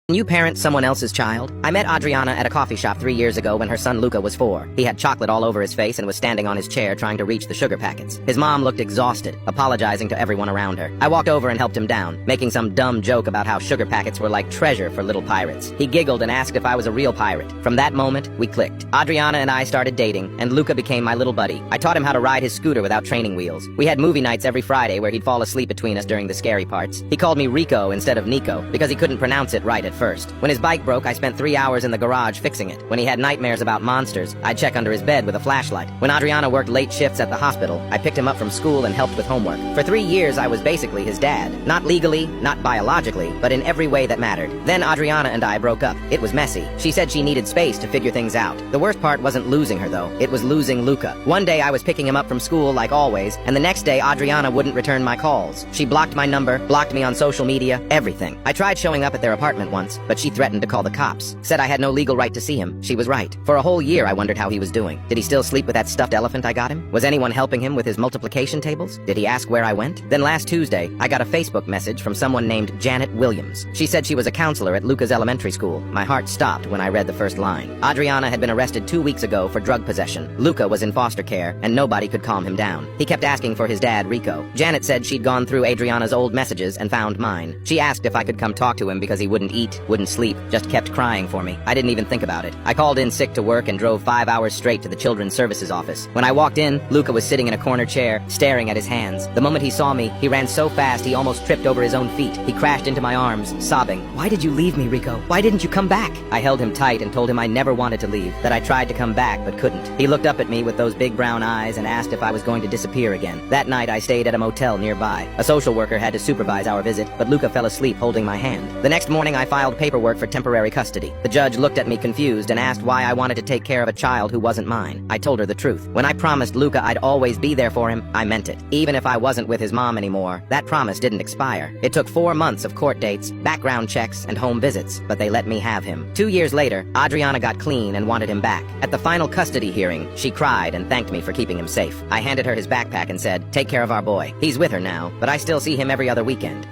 Can you parent someone else's child? I met Adriana at a coffee shop 3 years ago when her son Luca was 4. He had chocolate all over his face and was standing on his chair trying to reach the sugar packets. His mom looked exhausted, apologizing to everyone around her. I walked over and helped him down, making some dumb joke about how sugar packets were like treasure for little pirates. He giggled and asked if I was a real pirate. From that moment, we clicked. Adriana and I started dating, and Luca became my little buddy. I taught him how to ride his scooter without training wheels. We had movie nights every Friday where he'd fall asleep between us during the scary parts. He called me Rico instead of Nico because he couldn't pronounce it right at first. When his bike broke, I spent 3 hours in the garage fixing it. When he had nightmares about monsters, I'd check under his bed with a flashlight. When Adriana worked late shifts at the hospital, I picked him up from school and helped with homework. For 3 years, I was basically his dad. Not legally, not biologically, but in every way that mattered. Then Adriana and I broke up. It was messy. She said she needed space to figure things out. The worst part wasn't losing her, though. It was losing Luca. One day I was picking him up from school like always, and the next day Adriana wouldn't return my calls. She blocked my number, blocked me on social media, everything. I tried showing up at their apartment once, but she threatened to call the cops. Said I had no legal right to see him. She was right. For a whole year I wondered how he was doing. Did he still sleep with that stuffed elephant I got him? Was anyone helping him with his multiplication tables? Did he ask where I went? Then last Tuesday, I got a Facebook message from someone named Janet Williams. She said she was a counselor at Luca's elementary school. My heart stopped when I read the first line. Adriana had been arrested 2 weeks ago for drug possession. Luca was in foster care, and nobody could calm him down. He kept asking for his dad, Rico. Janet said she'd gone through Adriana's old messages and found mine. She asked if I could come talk to him because he wouldn't eat, wouldn't sleep, just kept crying for me. I didn't even think about it. I called in sick to work and drove 5 hours straight to the Children's Services office. When I walked in, Luca was sitting in a corner chair, staring at his hands. The moment he saw me, he ran so fast he almost tripped over his own feet. He crashed into my arms, sobbing. "Why did you leave me, Rico? Why didn't you come back?" I held him tight and told him I never wanted to leave, that I tried to come back but couldn't. He looked up at me with those big brown eyes and asked if I was going to disappear again. That night I stayed at a motel nearby. A social worker had to supervise our visit, but Luca fell asleep holding my hand. The next morning I filed paperwork for temporary custody. The judge looked at me confused and asked why I wanted to take care of a child who wasn't mine. I told her the truth. When I promised Luca I'd always be there for him, I meant it. Even if I wasn't with his mom anymore, that promise didn't expire. It took 4 months of court dates, background checks, and home visits, but they let me have him. 2 years later, Adriana got clean and wanted him back. At the final custody hearing, she cried and thanked me for keeping him safe. I handed her his backpack and said, "Take care of our boy. He's with her now, but I still see him every other weekend."